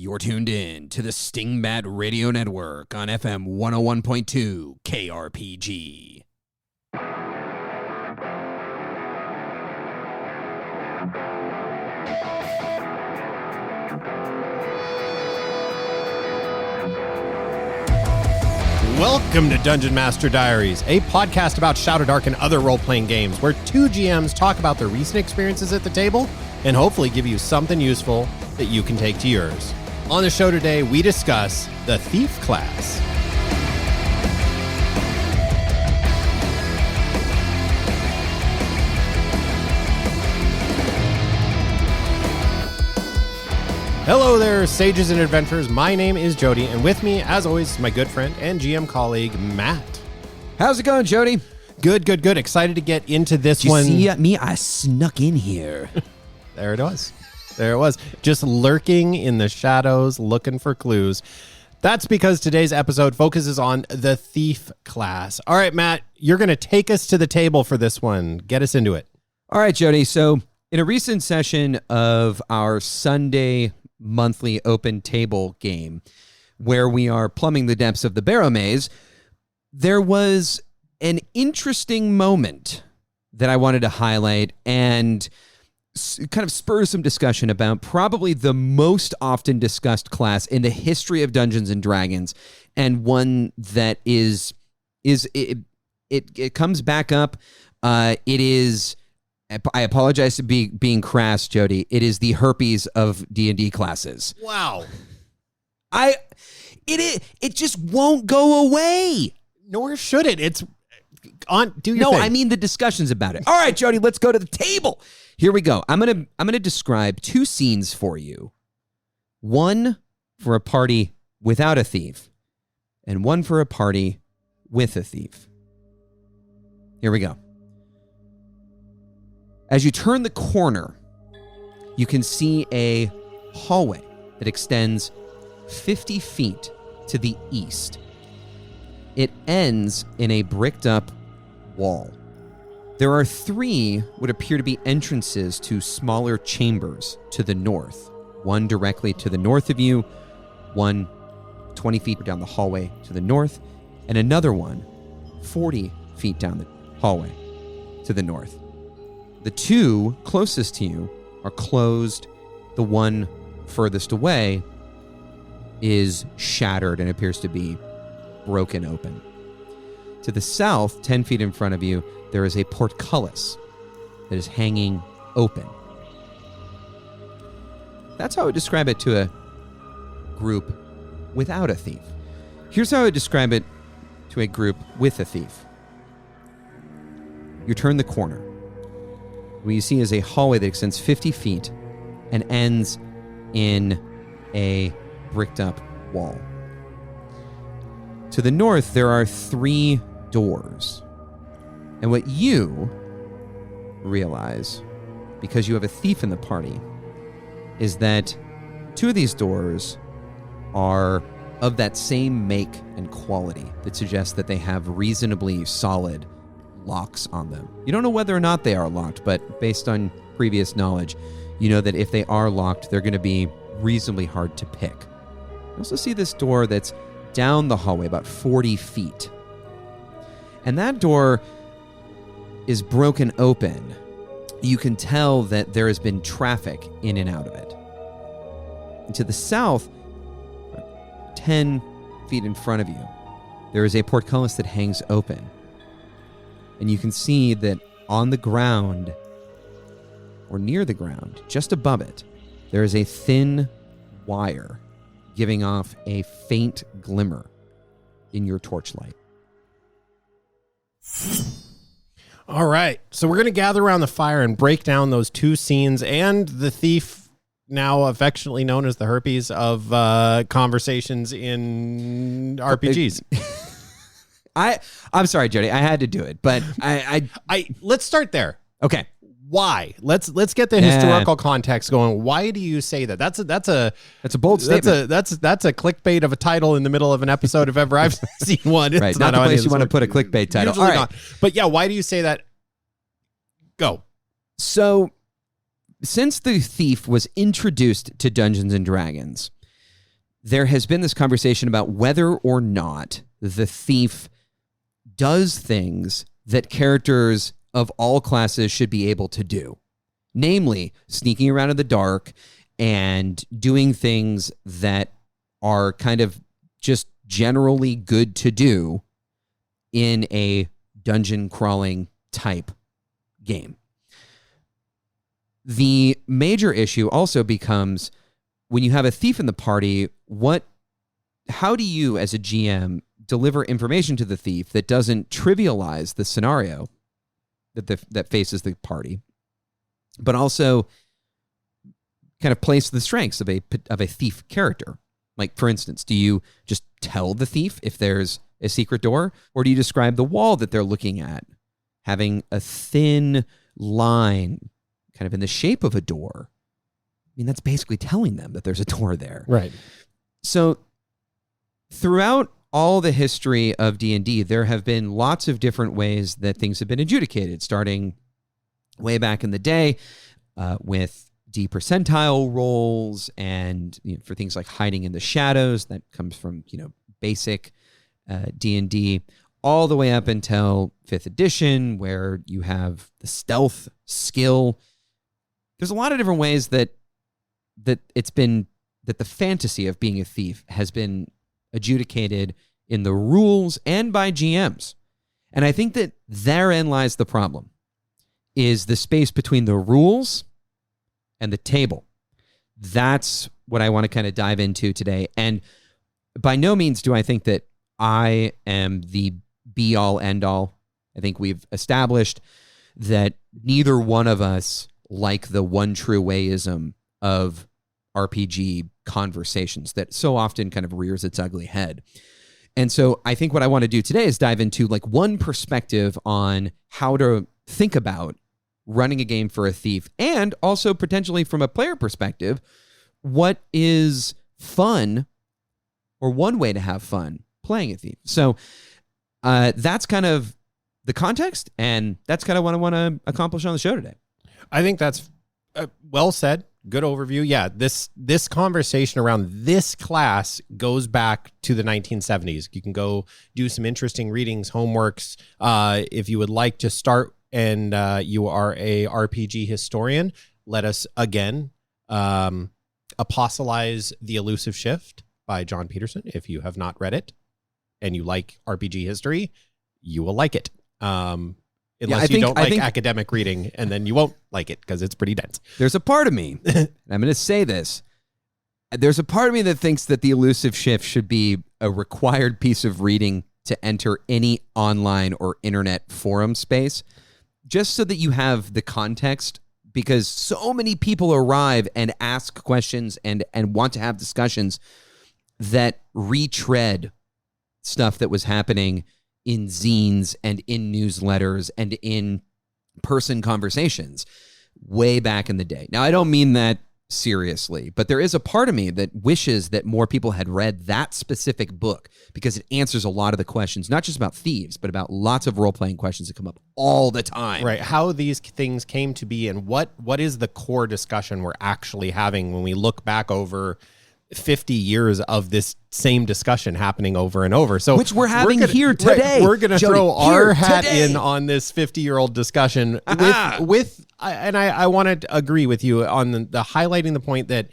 You're tuned in to the Stingbat Radio Network on FM 101.2 KRPG. Welcome to Dungeon Master Diaries, a podcast about Shadowdark and other role-playing games, where two GMs talk about their recent experiences at the table and hopefully give you something useful that you can take to yours. On the show today, we discuss the Thief class. Hello there, sages and adventurers. My name is Jody, and with me, as always, my good friend and GM colleague, Matt. How's it going, Jody? Good. Excited to get into this one. Did you see me? I snuck in here. There it was. Just lurking in the shadows, looking for clues. That's because today's episode focuses on the Thief class. All right, Matt, you're going to take us to the table for this one. Get us into it. All right, Jody. So in a recent session of our Sunday monthly open table game, where we are plumbing the depths of the Barrow Maze, there was an interesting moment that I wanted to highlight and kind of spur some discussion about probably the most often discussed class in the history of Dungeons and Dragons, and one that it comes back up. It is. I apologize to being crass, Jody. It is the herpes of D&D classes. Wow. It just won't go away. Nor should it. It's on. Do your thing. I mean the discussions about it. All right, Jody, let's go to the table. Here we go. I'm gonna describe two scenes for you. One for a party without a thief, and one for a party with a thief. Here we go. As you turn the corner, you can see a hallway that extends 50 feet to the east. It ends in a bricked up wall. There are three what appear to be entrances to smaller chambers to the north. One directly to the north of you, one 20 feet down the hallway to the north, and another one 40 feet down the hallway to the north. The two closest to you are closed. The one furthest away is shattered and appears to be broken open. To the south, 10 feet in front of you, there is a portcullis that is hanging open. That's how I would describe it to a group without a thief. Here's how I would describe it to a group with a thief. You turn the corner. What you see is a hallway that extends 50 feet and ends in a bricked up wall. To the north, there are three doors. And what you realize, because you have a thief in the party, is that two of these doors are of that same make and quality that suggests that they have reasonably solid locks on them. You don't know whether or not they are locked, but based on previous knowledge, you know that if they are locked, they're going to be reasonably hard to pick. You also see this door that's down the hallway about 40 feet. And that door is broken open. You can tell that there has been traffic in and out of it. And to the south, 10 feet in front of you, there is a portcullis that hangs open. And you can see that on the ground, or near the ground, just above it, there is a thin wire giving off a faint glimmer in your torchlight. All right, so we're going to gather around the fire and break down those two scenes and the thief, now affectionately known as the herpes of conversations in RPGs. I'm sorry, Jody. I had to do it, but I let's start there. Okay. Why? Let's get the historical context going. Why do you say that? That's a bold statement. That's a clickbait of a title in the middle of an episode if ever I've seen one. Right, not the place you want to put a clickbait title. Usually not. But yeah, why do you say that? Go. So, since the thief was introduced to Dungeons and Dragons, there has been this conversation about whether or not the thief does things that characters of all classes should be able to do. Namely, sneaking around in the dark and doing things that are kind of just generally good to do in a dungeon crawling type game. The major issue also becomes when you have a thief in the party, how do you as a GM deliver information to the thief that doesn't trivialize the scenario that faces the party, but also kind of place the strengths of a thief character? Like, for instance, do you just tell the thief if there's a secret door, or do you describe the wall that they're looking at having a thin line kind of in the shape of a door? I mean, that's basically telling them that there's a door there. Right. So throughout all the history of D&D, there have been lots of different ways that things have been adjudicated, starting way back in the day with D-percentile rolls and for things like hiding in the shadows. That comes from basic D&D, all the way up until 5th edition, where you have the stealth skill. There's a lot of different ways that the fantasy of being a thief has been adjudicated in the rules and by GMs. And I think that therein lies the problem, is the space between the rules and the table. That's what I want to kind of dive into today. And by no means do I think that I am the be-all, end-all. I think we've established that neither one of us like the one true wayism of RPG conversations that so often kind of rears its ugly head. And so I think what I want to do today is dive into like one perspective on how to think about running a game for a thief, and also potentially from a player perspective, what is fun or one way to have fun playing a thief. So that's kind of the context, and that's kind of what I want to accomplish on the show today. I think that's well said. Good overview. Yeah, this conversation around this class goes back to the 1970s. You can go do some interesting readings, homeworks. If you would like to start and you are a RPG historian, let us again apostolize The Elusive Shift by John Peterson. If you have not read it and you like RPG history, you will like it. Unless you don't like academic reading, and then you won't like it because it's pretty dense. There's a part of me, and I'm going to say this, there's a part of me that thinks that The Elusive Shift should be a required piece of reading to enter any online or internet forum space, just so that you have the context, because so many people arrive and ask questions and want to have discussions that retread stuff that was happening in zines and in newsletters and in person conversations way back in the day. Now, I don't mean that seriously, but there is a part of me that wishes that more people had read that specific book, because it answers a lot of the questions, not just about thieves, but about lots of role-playing questions that come up all the time. Right. How these things came to be, and what is the core discussion we're actually having when we look back over 50 years of this same discussion happening over and over. So which we're having here today. Right, we're going to throw our hat today in on this 50-year-old discussion with and I want to agree with you on the highlighting the point that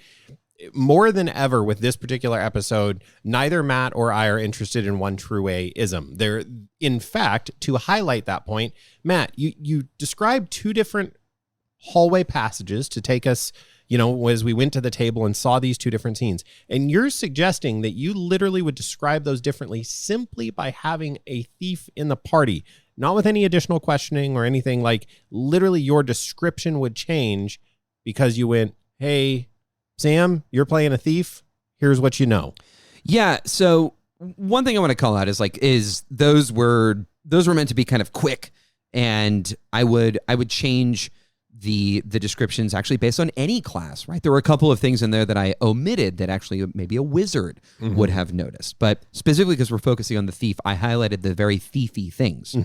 more than ever with this particular episode, neither Matt or I are interested in one true way-ism. There, in fact, to highlight that point, Matt, you described two different hallway passages to take us, as we went to the table and saw these two different scenes. And you're suggesting that you literally would describe those differently simply by having a thief in the party, not with any additional questioning or anything. Like, literally your description would change because you went, hey, Sam, you're playing a thief. Here's what you know. Yeah. So one thing I want to call out is those were meant to be kind of quick, and I would change the descriptions actually based on any class, right? There were a couple of things in there that I omitted that actually maybe a wizard would have noticed. But specifically because we're focusing on the thief, I highlighted the very thiefy things.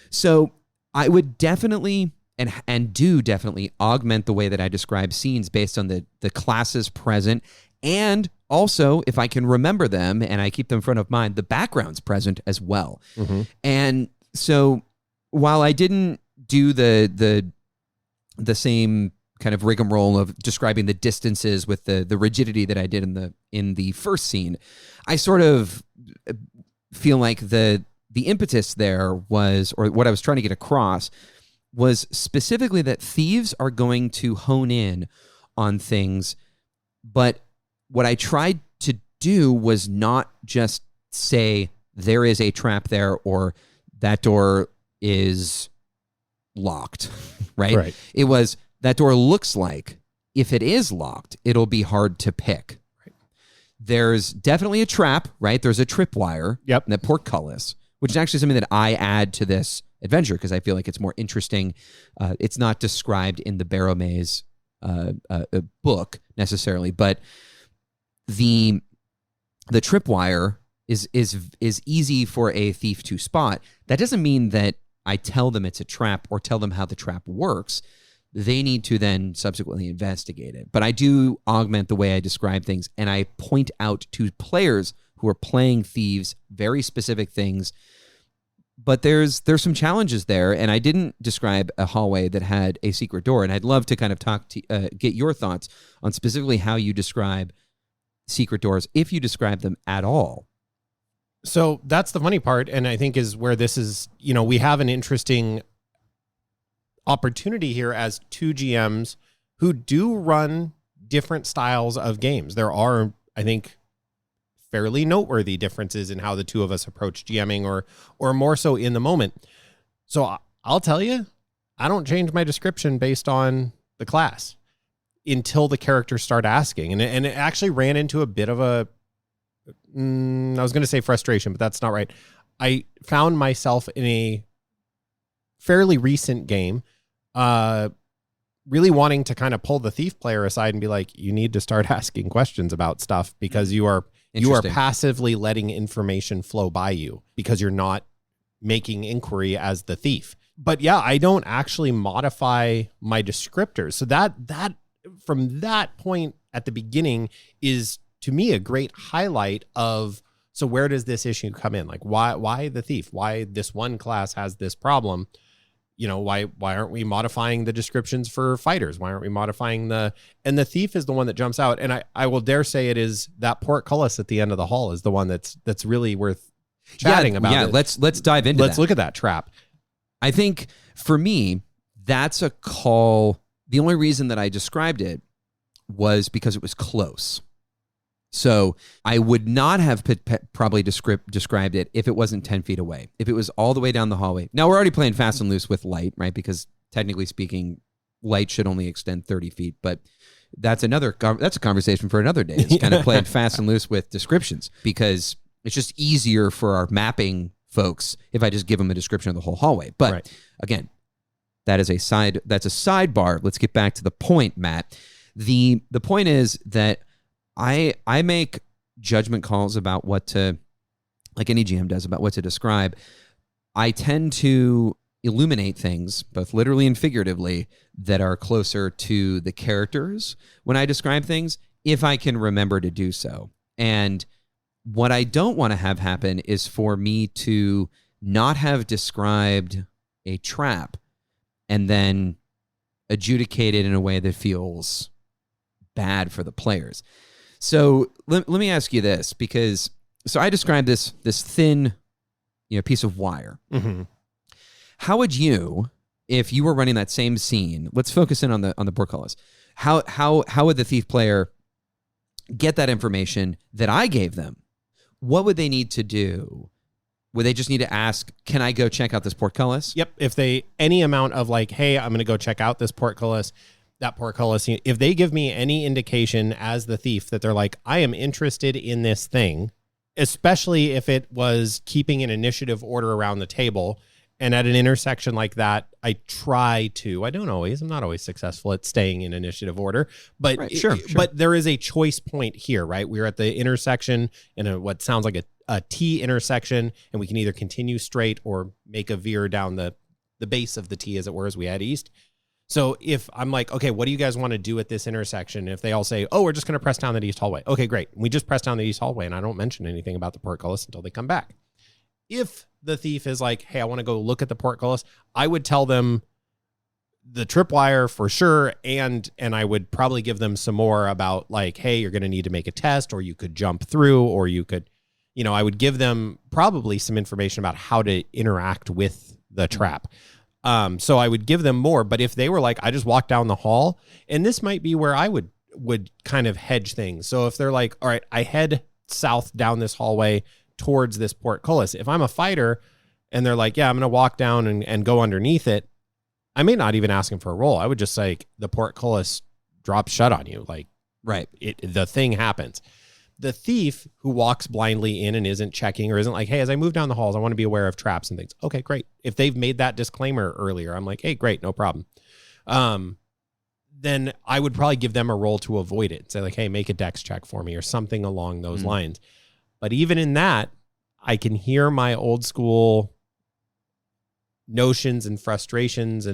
So I would definitely and do definitely augment the way that I describe scenes based on the classes present, and also, if I can remember them and I keep them front of mind, the background's present as well. Mm-hmm. And so while I didn't do the same kind of rigmarole of describing the distances with the rigidity that I did in the first scene, I sort of feel like the impetus there was, or what I was trying to get across, was specifically that thieves are going to hone in on things, but what I tried to do was not just say there is a trap there or that door is locked, right? It was that door looks like if it is locked, it'll be hard to pick. Right. There's definitely a trap, right? There's a tripwire. Yep. And that portcullis, which is actually something that I add to this adventure because I feel like it's more interesting. It's not described in the Barrow Maze book necessarily, but the tripwire is easy for a thief to spot. That doesn't mean that I tell them it's a trap or tell them how the trap works. They need to then subsequently investigate it. But I do augment the way I describe things, and I point out to players who are playing thieves very specific things. But there's some challenges there, and I didn't describe a hallway that had a secret door. And I'd love to kind of get your thoughts on specifically how you describe secret doors, if you describe them at all. So that's the funny part, and I think is where this is, we have an interesting opportunity here as two GMs who do run different styles of games. There are, I think, fairly noteworthy differences in how the two of us approach GMing or more so in the moment. So I'll tell you, I don't change my description based on the class until the characters start asking. And it actually ran into a bit of a, I was going to say frustration, but that's not right. I found myself in a fairly recent game, really wanting to kind of pull the thief player aside and be like, you need to start asking questions about stuff because you are passively letting information flow by you because you're not making inquiry as the thief. But yeah, I don't actually modify my descriptors. So that from that point at the beginning is to me a great highlight of, so where does this issue come in? Like why the thief? Why this one class has this problem? Why aren't we modifying the descriptions for fighters? Why aren't we modifying the thief is the one that jumps out. And I will dare say it is that portcullis at the end of the hall is the one that's really worth chatting about. Yeah, let's dive into Let's look at that trap. I think for me, that's a call. The only reason that I described it was because it was close. So I would not have probably described it if it wasn't 10 feet away, if it was all the way down the hallway. Now, we're already playing fast and loose with light, right? Because technically speaking, light should only extend 30 feet. But that's a conversation for another day. It's kind of playing fast and loose with descriptions because it's just easier for our mapping folks if I just give them a description of the whole hallway. But Again, that's a sidebar. Let's get back to the point, Matt. The point is that I make judgment calls about what to, like any GM does, about what to describe. I tend to illuminate things, both literally and figuratively, that are closer to the characters when I describe things, if I can remember to do so. And what I don't want to have happen is for me to not have described a trap and then adjudicate it in a way that feels bad for the players. So let me ask you this, because I described this thin, piece of wire. Mm-hmm. How would you, if you were running that same scene, let's focus in on the portcullis. How would the thief player get that information that I gave them? What would they need to do? Would they just need to ask, can I go check out this portcullis? Yep. If any amount of like, hey, I'm going to go check out this portcullis, that portcullis, if they give me any indication as the thief that they're like, I am interested in this thing, especially if it was keeping an initiative order around the table. And at an intersection like that, I don't always, I'm not always successful at staying in initiative order, but right, sure. But there is a choice point here, right? We're at the intersection in what sounds like a T intersection, and we can either continue straight or make a veer down the base of the T, as it were, as we head east. So if I'm like, okay, what do you guys want to do at this intersection? If they all say, oh, we're just going to press down that east hallway. Okay, great. We just press down the east hallway, and I don't mention anything about the portcullis until they come back. If the thief is like, hey, I want to go look at the portcullis, I would tell them the tripwire for sure, and I would probably give them some more about like, hey, you're going to need to make a test, or you could jump through, or you could, I would give them probably some information about how to interact with the trap. So I would give them more, but if they were like, I just walked down the hall, and this might be where I would kind of hedge things. So if they're like, all right, I head south down this hallway towards this portcullis. If I'm a fighter and they're like, yeah, I'm going to walk down and go underneath it, I may not even ask them for a roll. I would just say the portcullis drops shut on you. Like, right. The thing happens. The thief who walks blindly in and isn't checking or isn't like, hey, as I move down the halls, I want to be aware of traps and things. Okay, great. If they've made that disclaimer earlier, I'm like, hey, great, no problem. Then I would probably give them a roll to avoid it. Say like, hey, make a dex check for me or something along those lines. But even in that, I can hear my old school notions and frustrations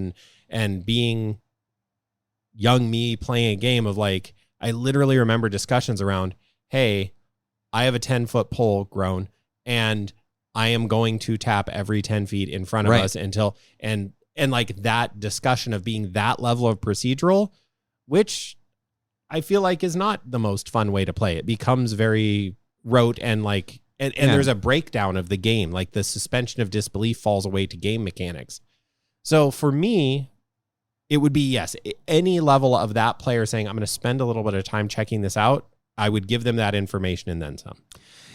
and being young me playing a game of like, I literally remember discussions around, hey, I have a 10-foot pole grown, and I am going to tap every 10 feet in front of us until, and like that discussion of being that level of procedural, which I feel like is not the most fun way to play. It becomes very rote and like, and there's a breakdown of the game. Like the suspension of disbelief falls away to game mechanics. So for me, it would be, yes, any level of that player saying, I'm going to spend a little bit of time checking this out, I would give them that information and then some.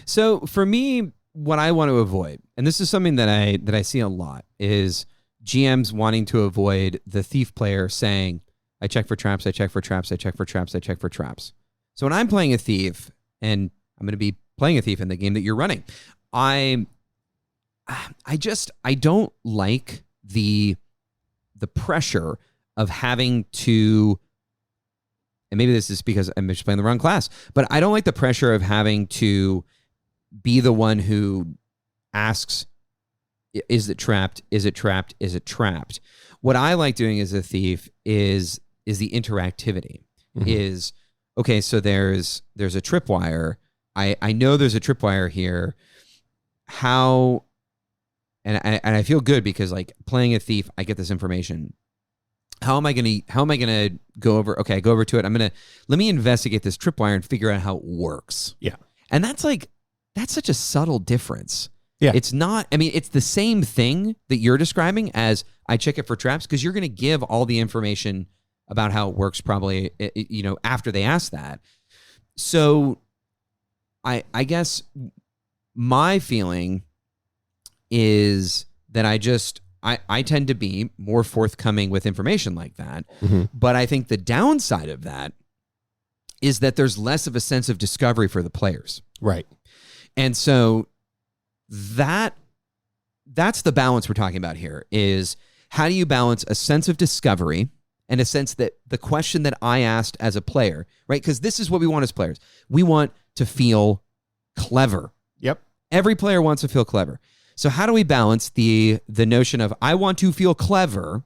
So for me, what I want to avoid, and this is something that I see a lot, is GMs wanting to avoid the thief player saying, I check for traps, I check for traps, I check for traps, I check for traps. So when I'm playing a thief, and I'm going to be playing a thief in the game that you're running, I don't like the pressure of having to, and maybe this is because I'm just playing the wrong class, but I don't like the pressure of having to be the one who asks, is it trapped? Is it trapped? Is it trapped? What I like doing as a thief is the interactivity. Is, okay, so there's a tripwire. I know there's a tripwire here. How, and I feel good because like playing a thief, I get this information. How am I gonna go over? Okay, I go over to it. Let me investigate this tripwire and figure out how it works. Yeah. And that's such a subtle difference. Yeah. It's not, it's the same thing that you're describing as I check it for traps, because you're going to give all the information about how it works probably, after they ask that. So I guess my feeling is that I tend to be more forthcoming with information like that. But I think the downside of that is that there's less of a sense of discovery for the players. Right. And so that's the balance we're talking about here, is how do you balance a sense of discovery and a sense that the question that I asked as a player, right? Because this is what we want as players. We want to feel clever. Yep. Every player wants to feel clever. So how do we balance the notion of I want to feel clever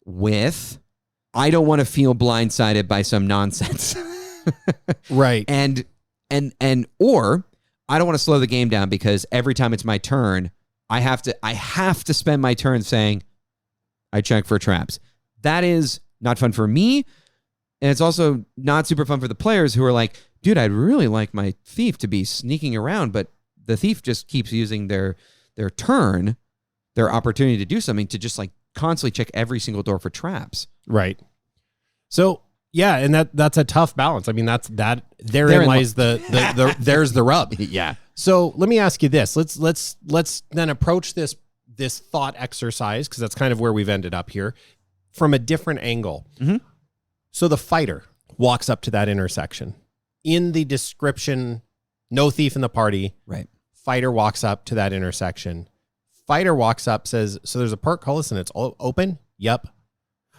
with I don't want to feel blindsided by some nonsense. Right. And or I don't want to slow the game down because every time it's my turn, I have to spend my turn saying I check for traps. That is not fun for me, and it's also not super fun for the players who are like, dude, I'd really like my thief to be sneaking around, but the thief just keeps using their turn, their opportunity to do something, to just like constantly check every single door for traps. Right. So yeah, and that's a tough balance. I mean, therein lies the there's the rub. Yeah. So let me ask you this. Let's then approach this thought exercise, because that's kind of where we've ended up here, from a different angle. So the fighter walks up to that intersection. In the description, no thief in the party. Right. Fighter walks up to that intersection. Fighter walks up, says, so there's a portcullis and it's all open? Yep.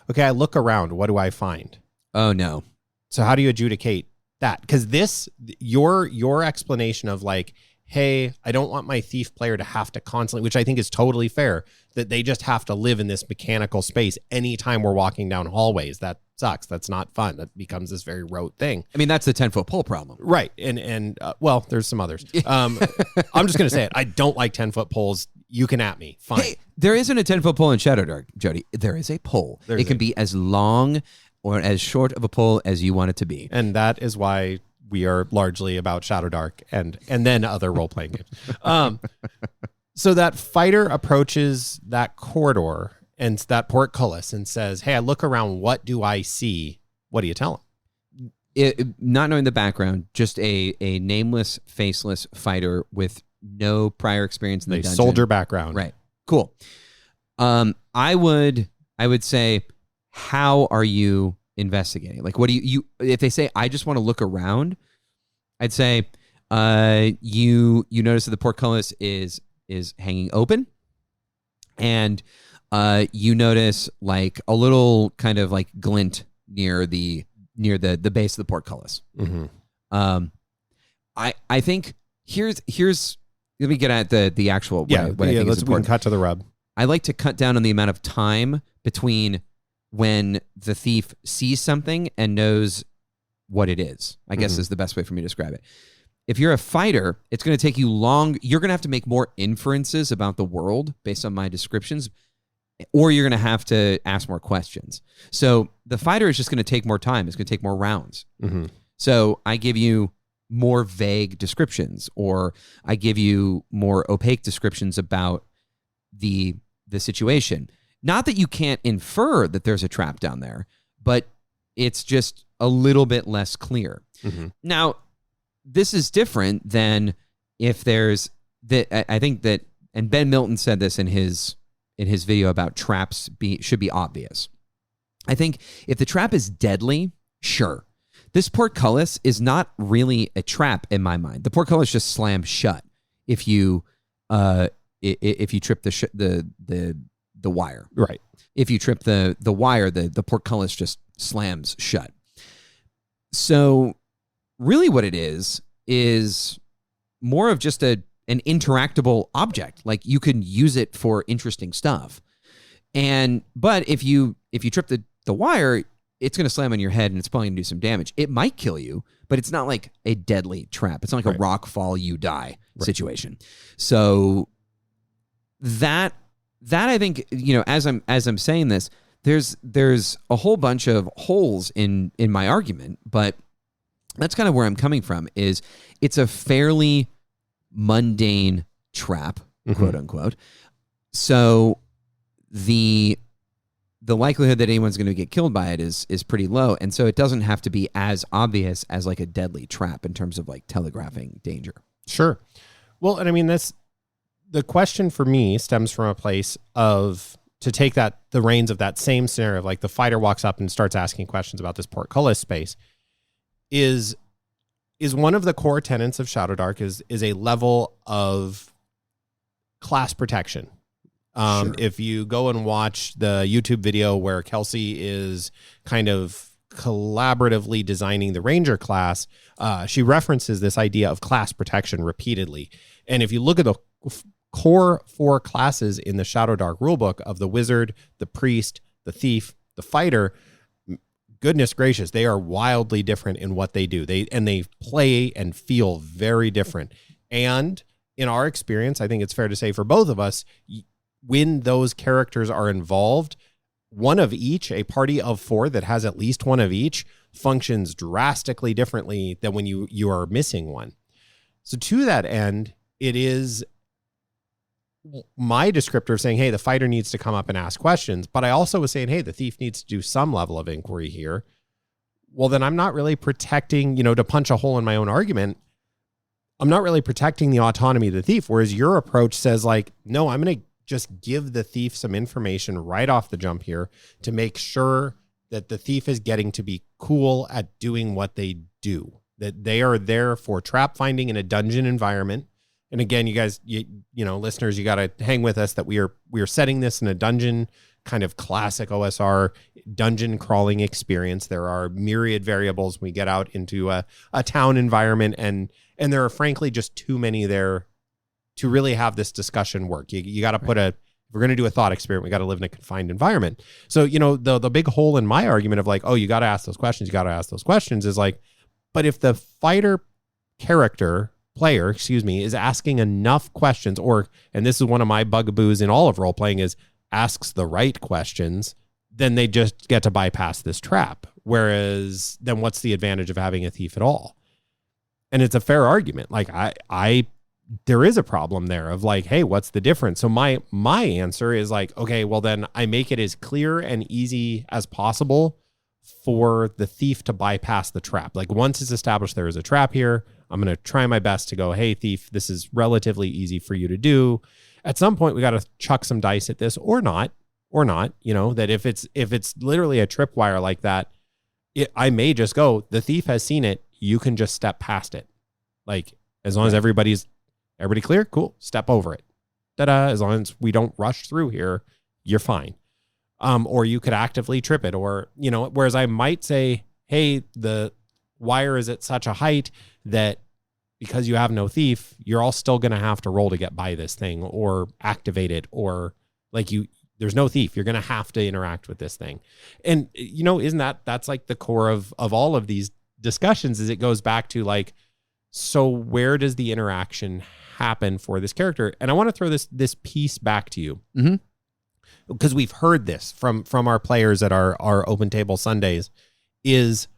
Okay, I look around. What do I find? Oh, no. So how do you adjudicate that? Because your explanation of like, hey, I don't want my thief player to have to constantly, which I think is totally fair, that they just have to live in this mechanical space anytime we're walking down hallways. That sucks. That's not fun. That becomes this very rote thing. I mean, that's the 10-foot pole problem. Right. And well, there's some others. I'm just going to say it. I don't like 10-foot poles. You can at me. Fine. Hey, there isn't a 10-foot pole in Shadowdark, Jody. There is a pole. It can be as long or as short of a pole as you want it to be. And that is why we are largely about Shadowdark and then other role-playing games. So that fighter approaches that corridor and that portcullis and says, hey, I look around. What do I see? What do you tell him? Not knowing the background, just a nameless, faceless fighter with no prior experience in the dungeon. Soldier background. Right. Cool. I would say, how are you investigating? Like, what do you if they say, I just want to look around, I'd say, you notice that the portcullis is hanging open, and you notice like a little kind of like glint near the base of the portcullis. Mm-hmm. I think here's let me get at the actual what I think is important. We can cut to the rub. I like to cut down on the amount of time between when the thief sees something and knows what it is, I guess is the best way for me to describe it. If you're a fighter, it's going to take you long. You're going to have to make more inferences about the world based on my descriptions, or you're going to have to ask more questions. So the fighter is just going to take more time. It's going to take more rounds. Mm-hmm. So I give you more vague descriptions, or I give you more opaque descriptions about the situation. Not that you can't infer that there's a trap down there, but it's just a little bit less clear. Mm-hmm. Now, this is different than if there's that. I think that, and Ben Milton said this in his video about traps should be obvious. I think if the trap is deadly, sure. This portcullis is not really a trap in my mind. The portcullis just slams shut if you trip the wire. Right. If you trip the wire, the portcullis just slams shut. So really what it is more of just an interactable object. Like you can use it for interesting stuff. But if you trip the wire, it's going to slam on your head and it's probably going to do some damage. It might kill you, but it's not like a deadly trap. It's not like a rock fall, you die situation. So that I think, as I'm saying this, there's a whole bunch of holes in my argument, but that's kind of where I'm coming from. Is it's a fairly mundane trap, quote unquote. So the likelihood that anyone's going to get killed by it is pretty low, and so it doesn't have to be as obvious as like a deadly trap in terms of like telegraphing danger. Sure. Well, and I mean the question for me stems from a place of to take the reins of that same scenario of like the fighter walks up and starts asking questions about this portcullis space is one of the core tenets of Shadowdark is a level of class protection. Sure. If you go and watch the YouTube video where Kelsey is kind of collaboratively designing the Ranger class, she references this idea of class protection repeatedly. And if you look at the core 4 classes in the Shadowdark rulebook of the wizard, the priest, the thief, the fighter, goodness gracious, they are wildly different in what they do. They play and feel very different. And in our experience, I think it's fair to say for both of us, when those characters are involved, one of each, a party of 4 that has at least one of each, functions drastically differently than when you are missing one. So to that end, it is my descriptor saying, hey, the fighter needs to come up and ask questions, but I also was saying, hey, the thief needs to do some level of inquiry here. Well, then I'm not really protecting, to punch a hole in my own argument, I'm not really protecting the autonomy of the thief, whereas your approach says like, no, I'm going to just give the thief some information right off the jump here to make sure that the thief is getting to be cool at doing what they do, that they are there for trap finding in a dungeon environment. And again, you guys, listeners, you got to hang with us that we are setting this in a dungeon kind of classic OSR dungeon crawling experience. There are myriad variables. We get out into a town environment, and there are frankly just too many there to really have this discussion work. You got to put if we're going to do a thought experiment, we got to live in a confined environment. So, the big hole in my argument of like, oh, you got to ask those questions, is like, but if the player, is asking enough questions, and this is one of my bugaboos in all of role playing, is asks the right questions, then they just get to bypass this trap. Whereas then what's the advantage of having a thief at all? And it's a fair argument. Like there is a problem there of like, hey, what's the difference? So my answer is like, okay, well then I make it as clear and easy as possible for the thief to bypass the trap. Like once it's established there is a trap here, I'm going to try my best to go, hey thief, this is relatively easy for you to do. At some point we got to chuck some dice at this or not, that if it's literally a tripwire like that, I may just go, the thief has seen it. You can just step past it. Like as long as everybody clear, cool. Step over it. Ta-da. As long as we don't rush through here, you're fine. Or you could actively trip it, or, whereas I might say, hey, the wire is at such a height that because you have no thief, you're all still going to have to roll to get by this thing or activate it, or like there's no thief. You're going to have to interact with this thing. And, that's like the core of all of these discussions, is it goes back to like, so where does the interaction happen for this character? And I want to throw this piece back to you. Mm-hmm. Because we've heard this from our players at our open table Sundays, is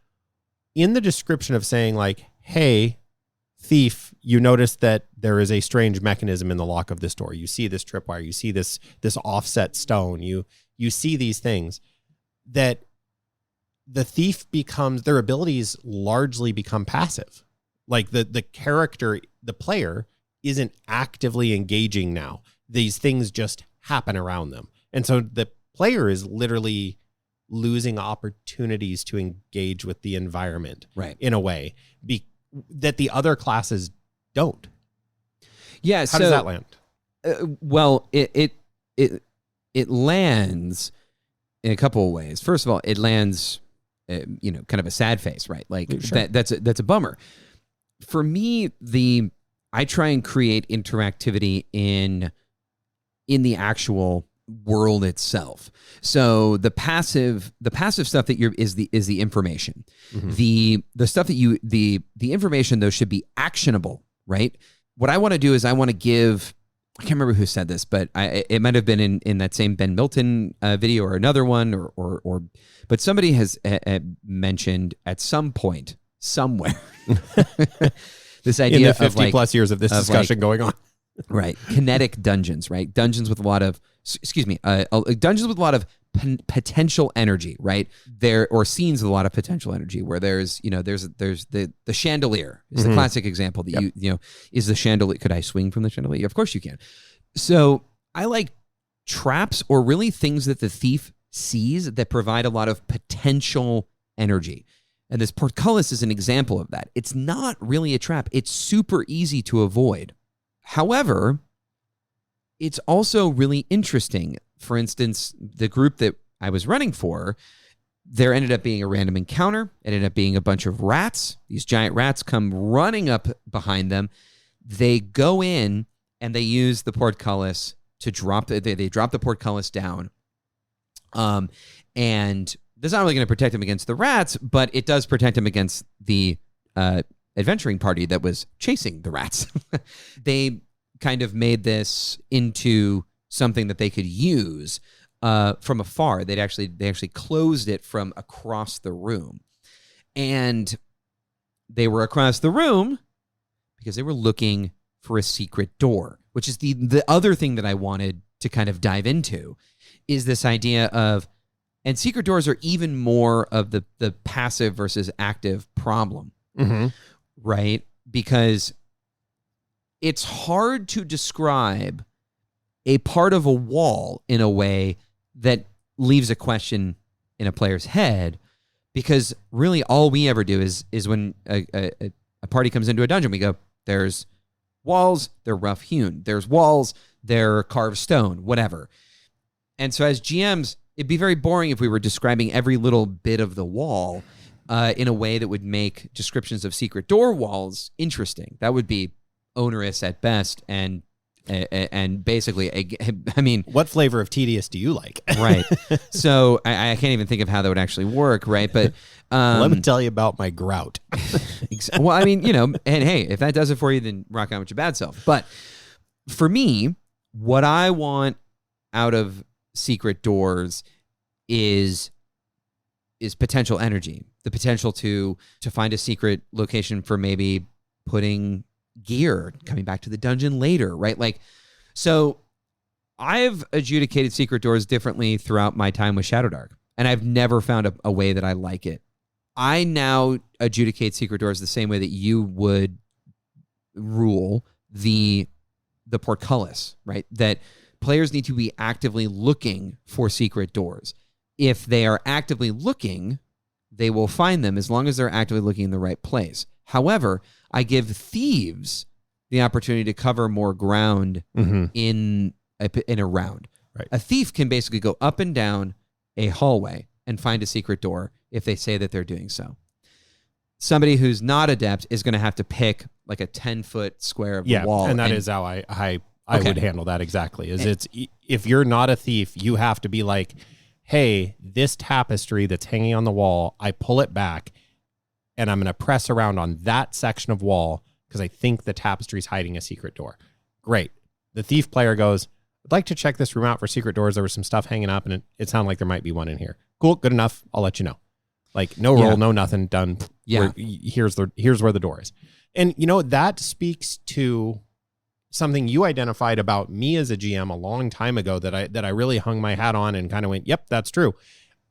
in the description of saying like, hey, thief, you notice that there is a strange mechanism in the lock of this door. You see this tripwire, you see this offset stone, you see these things, that the thief their abilities largely become passive. Like the character, the player isn't actively engaging now. These things just happen around them. And so the player is literally losing opportunities to engage with the environment, right? In a way that the other classes don't. Yeah. How does that land? Well, it lands in a couple of ways. First of all, it lands, kind of a sad face, right? Like sure. That's a bummer. For me, I try and create interactivity in the actual world itself. So the passive stuff that is the information. Mm-hmm. The stuff that the information though should be actionable, right? What I want to do is I want to give, I can't remember who said this, but it might have been in that same Ben Milton video or another one, or but somebody has mentioned at some point somewhere this idea in the 50 plus years of this discussion going on. Right. Kinetic dungeons, right? Dungeons with a lot of, dungeons with a lot of potential energy, right? Or scenes with a lot of potential energy where there's the chandelier is the classic example that is the chandelier. Could I swing from the chandelier? Of course you can. So I like traps, or really things that the thief sees that provide a lot of potential energy. And this portcullis is an example of that. It's not really a trap. It's super easy to avoid. However, it's also really interesting. For instance, the group that I was running for, there ended up being a random encounter. It ended up being a bunch of rats. These giant rats come running up behind them. They go in and they use the portcullis to drop. They drop the portcullis down. And that's not really going to protect them against the rats, but it does protect them against the adventuring party that was chasing the rats. They kind of made this into something that they could use from afar. They actually closed it from across the room. And they were across the room because they were looking for a secret door, which is the other thing that I wanted to kind of dive into, is this idea of, and secret doors are even more of the passive versus active problem. Mm-hmm. Right? Because it's hard to describe a part of a wall in a way that leaves a question in a player's head, because really all we ever do is when a party comes into a dungeon, we go, there's walls, they're rough hewn. There's walls, they're carved stone, whatever. And so as GMs, it'd be very boring if we were describing every little bit of the wall in a way that would make descriptions of secret door walls interesting. That would be onerous at best, and basically, I mean, what flavor of tedious do you like? Right. So I can't even think of how that would actually work, right? But let me tell you about my grout. Well, I mean, and hey, if that does it for you, then rock on with your bad self. But for me, what I want out of secret doors is potential energy, the potential to find a secret location for maybe putting gear, coming back to the dungeon later, right? Like, so I've adjudicated secret doors differently throughout my time with Shadowdark, and I've never found a way that I like it. I now adjudicate secret doors the same way that you would rule the portcullis, right? That players need to be actively looking for secret doors. If they are actively looking, they will find them as long as they're actively looking in the right place. However, I give thieves the opportunity to cover more ground in a round. Right. A thief can basically go up and down a hallway and find a secret door if they say that they're doing so. Somebody who's not adept is going to have to pick like a 10-foot square of the wall. And that is how I would handle that exactly. It's if you're not a thief, you have to be like, hey, this tapestry that's hanging on the wall, I pull it back and I'm going to press around on that section of wall because I think the tapestry is hiding a secret door. Great. The thief player goes, I'd like to check this room out for secret doors. There was some stuff hanging up and it sounded like there might be one in here. Cool. Good enough. I'll let you know. Like no roll, no nothing, done. Yeah. Here's where the door is. And that speaks to something you identified about me as a GM a long time ago that I really hung my hat on and kind of went, yep, that's true.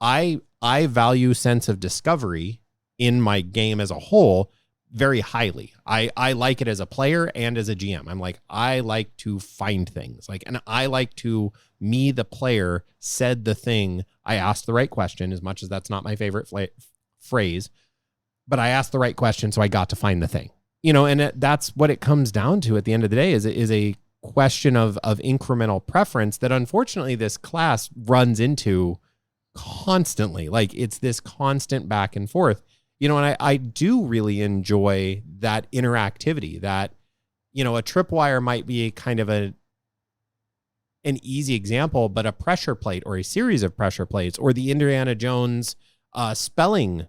I value sense of discovery in my game as a whole very highly. I like it as a player and as a GM. I'm like, I like to find things. And I like to, me, the player, said the thing. I asked the right question, as much as that's not my favorite phrase, but I asked the right question, so I got to find the thing. And that's what it comes down to at the end of the day is a question of incremental preference that unfortunately this class runs into constantly. Like it's this constant back and forth, and I do really enjoy that interactivity that, a tripwire might be a kind of an easy example, but a pressure plate or a series of pressure plates or the Indiana Jones spelling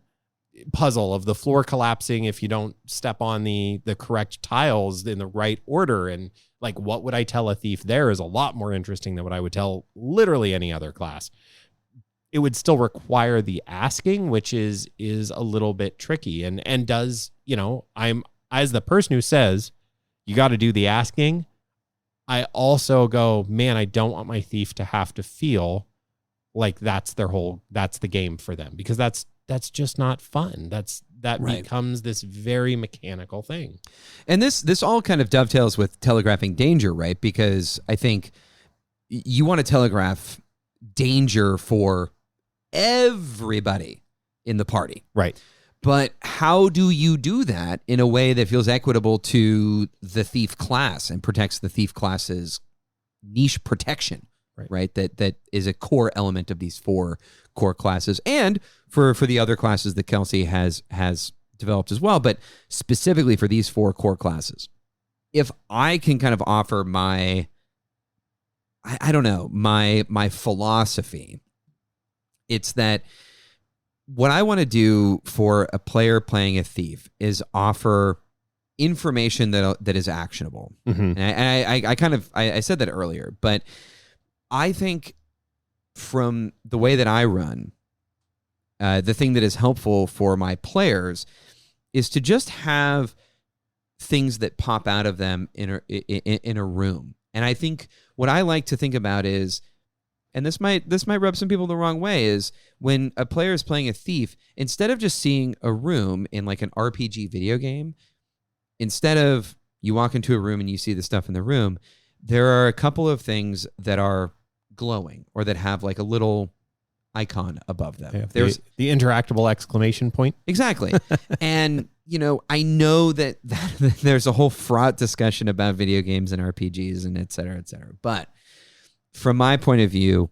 puzzle of the floor collapsing if you don't step on the correct tiles in the right order. And like, what would I tell a thief there is a lot more interesting than what I would tell literally any other class. It would still require the asking, which is a little bit tricky and does, I'm, as the person who says you got to do the asking, I also go, man, I don't want my thief to have to feel like that's the game for them, because that's just not fun. That right. Becomes this very mechanical thing. And this all kind of dovetails with telegraphing danger, right? Because I think you want to telegraph danger for everybody in the party. Right. But how do you do that in a way that feels equitable to the thief class and protects the thief class's niche protection? Right. That is a core element of these 4 core classes, and for the other classes that Kelsey has developed as well, but specifically for these 4 core classes. If I can kind of offer my philosophy, it's that what I want to do for a player playing a thief is offer information that is actionable. Mm-hmm. And I said that earlier, but I think from the way that I run, the thing that is helpful for my players is to just have things that pop out of them in a room. And I think what I like to think about is, and this might rub some people the wrong way, is when a player is playing a thief, instead of just seeing a room in like an RPG video game, instead of you walk into a room and you see the stuff in the room, there are a couple of things that are glowing or that have like a little icon above them. Yeah, there's the interactable exclamation point. Exactly. And, I know that there's a whole fraught discussion about video games and RPGs and et cetera, et cetera. But from my point of view,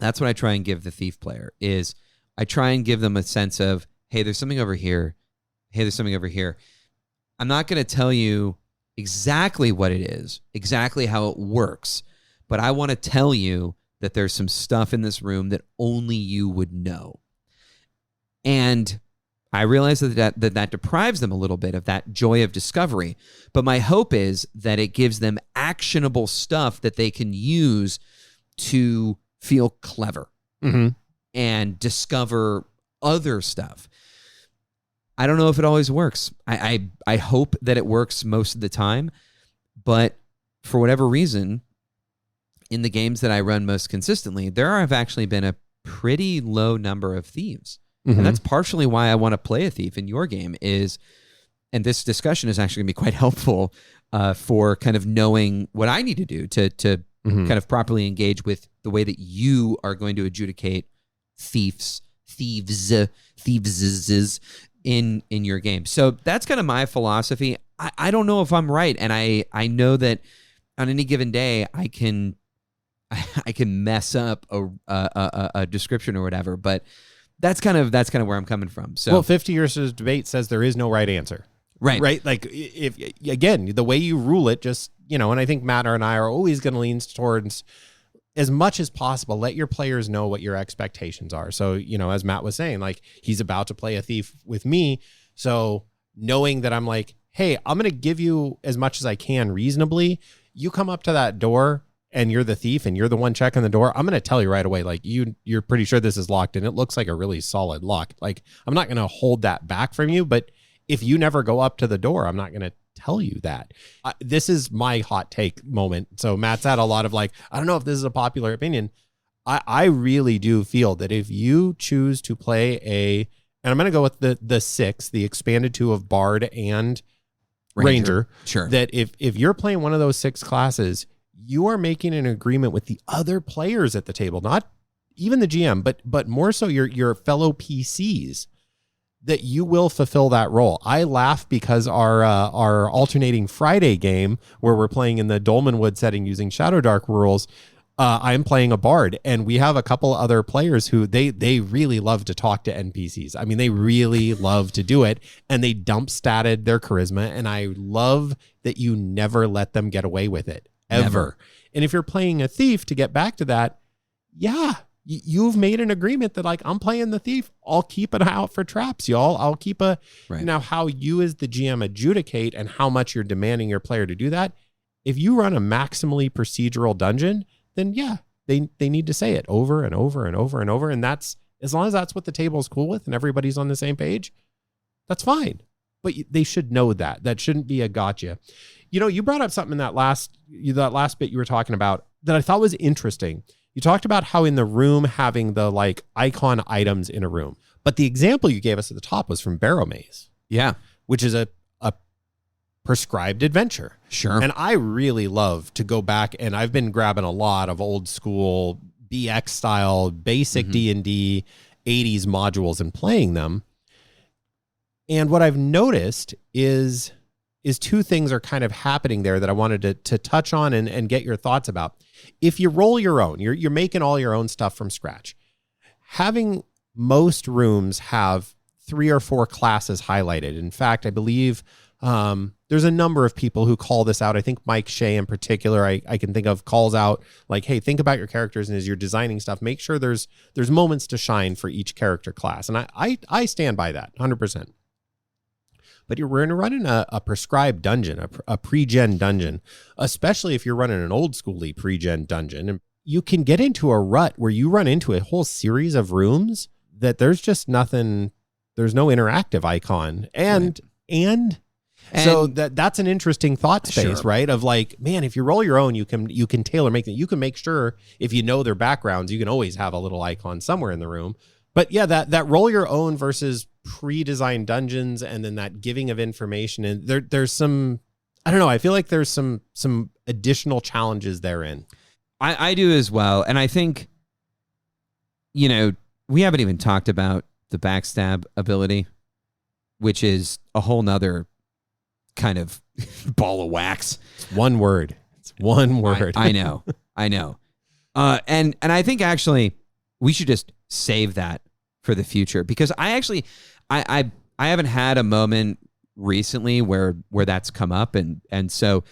That's what I try and give the thief player is I try and give them a sense of, hey, there's something over here. Hey, there's something over here. I'm not going to tell you exactly what it is, exactly how it works, but I want to tell you that there's some stuff in this room that only you would know. And I realize that deprives them a little bit of that joy of discovery, but my hope is that it gives them actionable stuff that they can use to feel clever and discover other stuff. I don't know if it always works. I hope that it works most of the time, but for whatever reason, in the games that I run most consistently, there have actually been a pretty low number of thieves. And that's partially why I want to play a thief in your game is, and this discussion is actually going to be quite helpful for kind of knowing what I need to do to kind of properly engage with the way that you are going to adjudicate thieves in your game. So that's kind of my philosophy. I don't know if I'm right, and I know that on any given day I can mess up a description or whatever, but that's kind of where I'm coming from. So, well, 50 years of debate says there is no right answer. Right. Like, if again, the way you rule it, just, and I think Matt and I are always going to lean towards, as much as possible, let your players know what your expectations are. So, as Matt was saying, like, he's about to play a thief with me. So knowing that I'm like, hey, I'm going to give you as much as I can reasonably. You come up to that door and you're the thief and you're the one checking the door, I'm going to tell you right away, like, you're pretty sure this is locked and it looks like a really solid lock. Like, I'm not going to hold that back from you, but if you never go up to the door, I'm not going to tell you that. This is my hot take moment. So Matt's had a lot of like, I don't know if this is a popular opinion. I really do feel that if you choose to play and I'm going to go with the 6, the expanded 2 of Bard and Ranger. Sure. That if you're playing one of those 6 classes, you are making an agreement with the other players at the table, not even the GM, but more so your fellow PCs, that you will fulfill that role. I laugh because our alternating Friday game where we're playing in the Dolmenwood setting using Shadow Dark rules, I'm playing a Bard, and we have a couple other players who they really love to talk to NPCs. I mean, they really love to do it, and they dump statted their charisma, and I love that you never let them get away with it, ever. Never. And if you're playing a thief, to get back to that, yeah, you've made an agreement that, like, I'm playing the thief. I'll keep an eye out for traps, y'all. I'll keep right. Now, how you as the GM adjudicate and how much you're demanding your player to do that, if you run a maximally procedural dungeon, then yeah, they need to say it over and over and over and over. And that's, as long as that's what the table's cool with and everybody's on the same page, that's fine. But they should know that. That shouldn't be a gotcha. You brought up something in that last bit you were talking about that I thought was interesting. You talked about how in the room having the like icon items in a room, but the example you gave us at the top was from Barrow Maze. Yeah. Which is a prescribed adventure. Sure. And I really love to go back, and I've been grabbing a lot of old school BX style, basic D&D 80s modules and playing them. And what I've noticed is 2 things are kind of happening there that I wanted to touch on and get your thoughts about. If you roll your own, you're making all your own stuff from scratch. Having most rooms have 3 or 4 classes highlighted. In fact, I believe there's a number of people who call this out. I think Mike Shea in particular, I can think of, calls out like, hey, think about your characters, and as you're designing stuff, make sure there's moments to shine for each character class. And I stand by that 100%. But you're running a prescribed dungeon, a pre-gen dungeon, especially if you're running an old schooly pre-gen dungeon, and you can get into a rut where you run into a whole series of rooms that there's just nothing, there's no interactive icon. And so that's an interesting thought space, sure. Right? Of like, man, if you roll your own, you can tailor make it. You can make sure, if you know their backgrounds, you can always have a little icon somewhere in the room. But yeah, that roll your own versus pre-designed dungeons, and then that giving of information, and there's some, I don't know, I feel like there's some additional challenges therein. I do as well. And I think, we haven't even talked about the backstab ability, which is a whole nother kind of ball of wax. It's one word. I know. And I think actually we should just save that for the future, because I haven't had a moment recently where that's come up, and so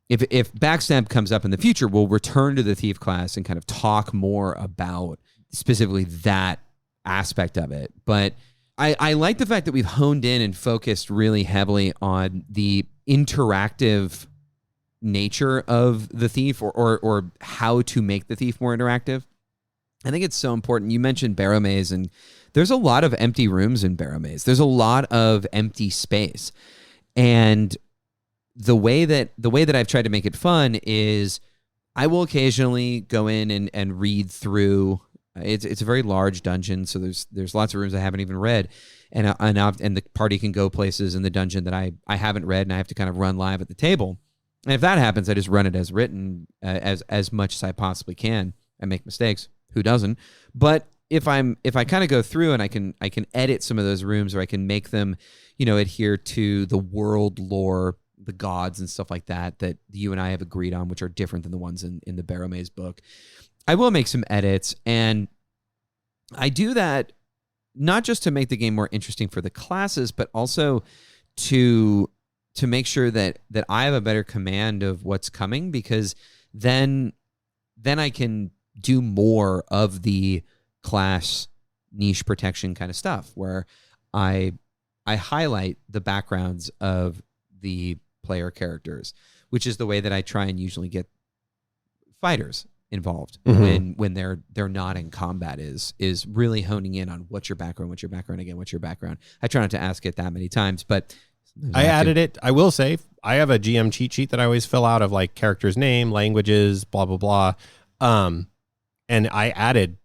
if backstab comes up in the future, we'll return to the thief class and kind of talk more about specifically that aspect of it. But I like the fact that we've honed in and focused really heavily on the interactive nature of the thief, or how to make the thief more interactive. I think it's so important. You mentioned Barrow Maze, and there's a lot of empty rooms in Barrow Maze. There's a lot of empty space. And the way that I've tried to make it fun is I will occasionally go in and read through. It's a very large dungeon, so there's lots of rooms I haven't even read, and the party can go places in the dungeon that I haven't read, and I have to kind of run live at the table. And if that happens, I just run it as written, as much as I possibly can. I make mistakes. Who doesn't? But if I kind of go through and I can edit some of those rooms, or I can make them, adhere to the world lore, the gods and stuff like that you and I have agreed on, which are different than the ones in the Barrow Maze book, I will make some edits. And I do that not just to make the game more interesting for the classes, but also to make sure that I have a better command of what's coming, because then I can do more of the class niche protection kind of stuff, where I highlight the backgrounds of the player characters, which is the way that I try and usually get fighters involved when they're not in combat, is really honing in on what's your background again, what's your background. I try not to ask it that many times, but I added it. I will say I have a GM cheat sheet that I always fill out of like character's name, languages, blah, blah, blah. And I added,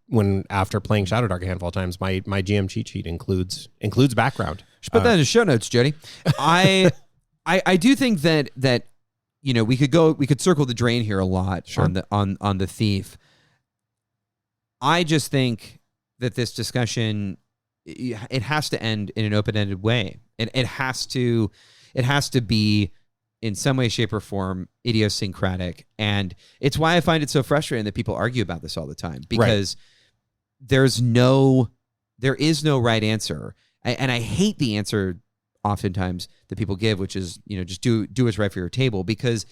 after playing Shadow Dark a handful of times, my GM cheat sheet includes background. Should put that in the show notes, Jody. I do think that we could circle the drain here a lot. Sure. on the thief. I just think that this discussion, it has to end in an open-ended way. It has to be in some way, shape, or form idiosyncratic. And it's why I find it so frustrating that people argue about this all the time, because there is no right answer. And I hate the answer oftentimes that people give, which is, just do what's right for your table, because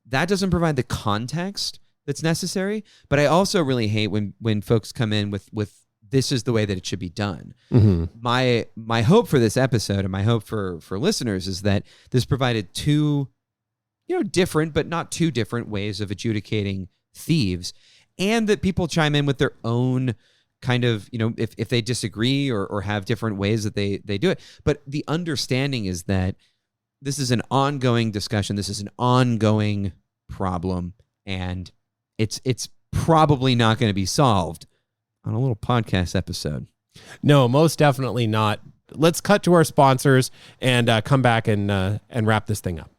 that doesn't provide the context that's necessary. But I also really hate when folks come in with this is the way that it should be done. Mm-hmm. My hope for this episode, and my hope for listeners, is that this provided two, different but not too different ways of adjudicating thieves, and that people chime in with their own kind of, if they disagree or have different ways that they do it. But the understanding is that this is an ongoing discussion. This is an ongoing problem, and it's probably not going to be solved on a little podcast episode. No, most definitely not. Let's cut to our sponsors and come back and wrap this thing up.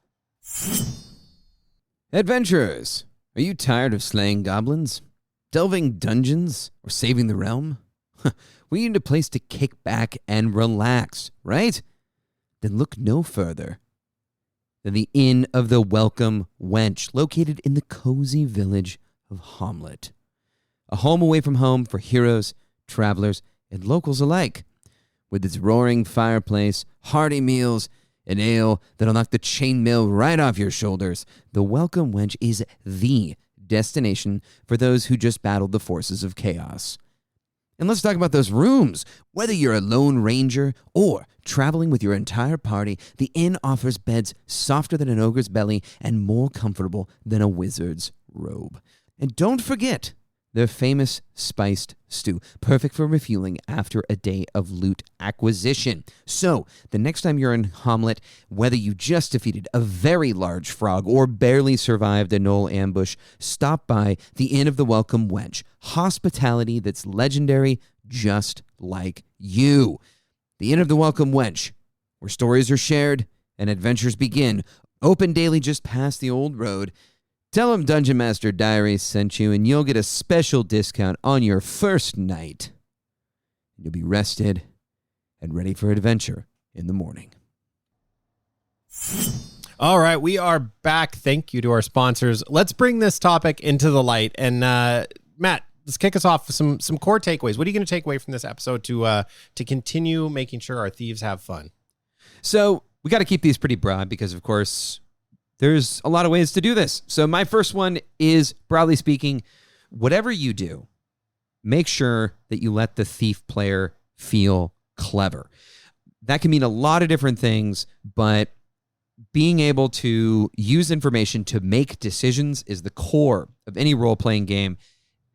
Adventurers, are you tired of slaying goblins, delving dungeons, or saving the realm? We need a place to kick back and relax, right? Then look no further than the Inn of the Welcome Wench, located in the cozy village of Hamlet. A home away from home for heroes, travelers, and locals alike. With its roaring fireplace, hearty meals, and ale that'll knock the chainmail right off your shoulders, the Welcome Wench is the destination for those who just battled the forces of chaos. And let's talk about those rooms. Whether you're a lone ranger or traveling with your entire party, the inn offers beds softer than an ogre's belly and more comfortable than a wizard's robe. And don't forget their famous spiced stew, perfect for refueling after a day of loot acquisition. So, the next time you're in Hamlet, whether you just defeated a very large frog or barely survived a gnoll ambush, stop by the Inn of the Welcome Wench. Hospitality that's legendary, just like you. The Inn of the Welcome Wench, where stories are shared and adventures begin. Open daily just past the old road. Tell them Dungeon Master Diaries sent you, and you'll get a special discount on your first night. You'll be rested and ready for adventure in the morning. All right, we are back. Thank you to our sponsors. Let's bring this topic into the light. And Matt, let's kick us off with some core takeaways. What are you going to take away from this episode to continue making sure our thieves have fun? So we got to keep these pretty broad because, of course, there's a lot of ways to do this. So my first one is, broadly speaking, whatever you do, make sure that you let the thief player feel clever. That can mean a lot of different things, but being able to use information to make decisions is the core of any role-playing game.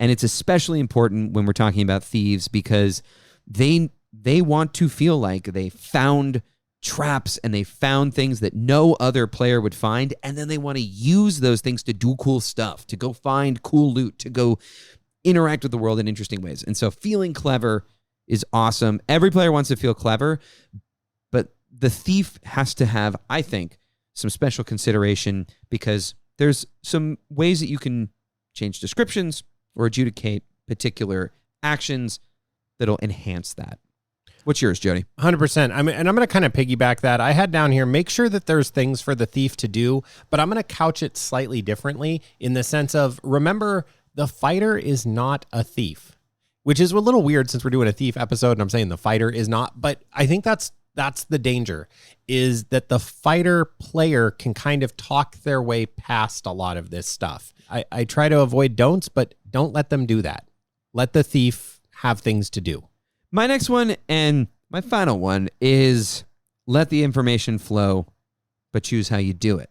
And it's especially important when we're talking about thieves because they want to feel like they found traps and they found things that no other player would find, and then they want to use those things to do cool stuff, to go find cool loot, to go interact with the world in interesting ways. And so feeling clever is awesome. Every player wants to feel clever, but the thief has to have, I think, some special consideration because there's some ways that you can change descriptions or adjudicate particular actions that'll enhance that. What's yours, Jody? 100%. And I'm going to kind of piggyback that. I had down here, make sure that there's things for the thief to do, but I'm going to couch it slightly differently in the sense of, remember, the fighter is not a thief, which is a little weird since we're doing a thief episode and I'm saying the fighter is not, but I think that's the danger, is that the fighter player can kind of talk their way past a lot of this stuff. I try to avoid don'ts, but don't let them do that. Let the thief have things to do. My next one and my final one is let the information flow, but choose how you do it.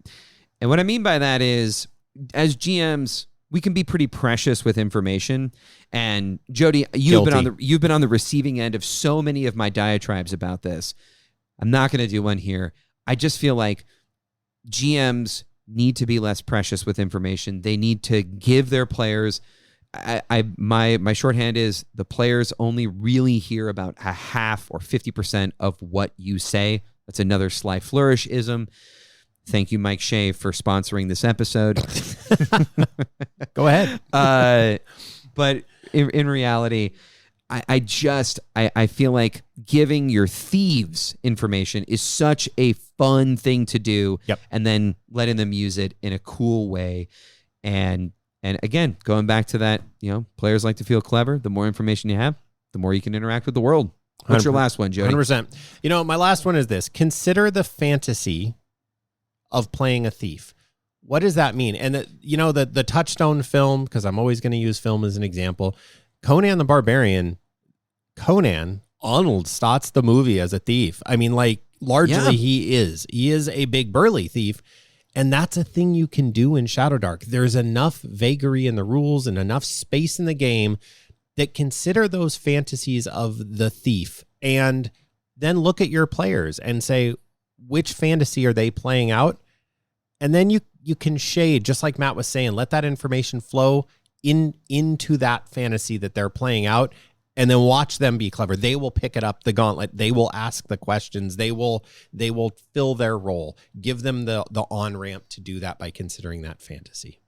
And what I mean by that is, as GMs, we can be pretty precious with information. And Jody, you've been on the receiving end of so many of my diatribes about this. I'm not going to do one here. I just feel like GMs need to be less precious with information. They need to give their players. My shorthand is the players only really hear about a half or 50% of what you say. That's another Sly Flourish-ism. Thank you, Mike Shea, for sponsoring this episode. Go ahead. But in reality, I feel like giving your thieves information is such a fun thing to do. Yep. And then letting them use it in a cool way. And again, going back to that, players like to feel clever. The more information you have, the more you can interact with the world. What's your last one, Jody? 100%. My last one is this. Consider the fantasy of playing a thief. What does that mean? And the Touchstone film, because I'm always going to use film as an example, Conan the Barbarian, Arnold starts the movie as a thief. I mean, largely he is a big burly thief. And that's a thing you can do in Shadowdark. There's enough vagary in the rules and enough space in the game that consider those fantasies of the thief and then look at your players and say, which fantasy are they playing out? And then you can shade, just like Matt was saying, let that information flow into that fantasy that they're playing out, and then watch them be clever. They will pick it up the gauntlet. They will ask the questions. They will fill their role. Give them the on-ramp to do that by considering that fantasy.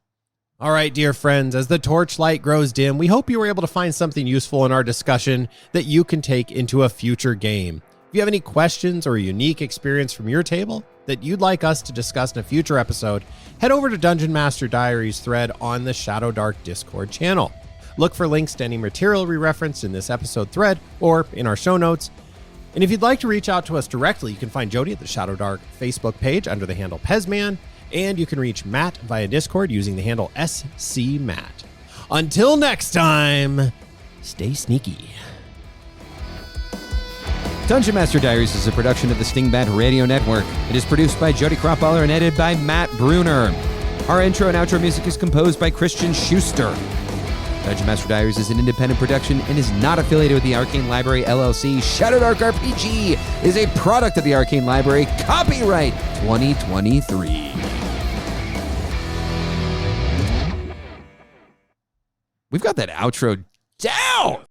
All right, dear friends, as the torchlight grows dim, we hope you were able to find something useful in our discussion that you can take into a future game. If you have any questions or a unique experience from your table that you'd like us to discuss in a future episode, head over to Dungeon Master Diaries thread on the Shadowdark Discord channel. Look for links to any material we referenced in this episode thread or in our show notes. And if you'd like to reach out to us directly, you can find Jody at the Shadowdark Facebook page under the handle Pezman, and you can reach Matt via Discord using the handle SCMatt. Until next time, stay sneaky. Dungeon Master Diaries is a production of the Stingbat Radio Network. It is produced by Jody Kropholler and edited by Matt Bruner. Our intro and outro music is composed by Christian Schuster. Dungeon Master Diaries is an independent production and is not affiliated with the Arcane Library, LLC. Shadowdark RPG is a product of the Arcane Library. Copyright 2023. We've got that outro down!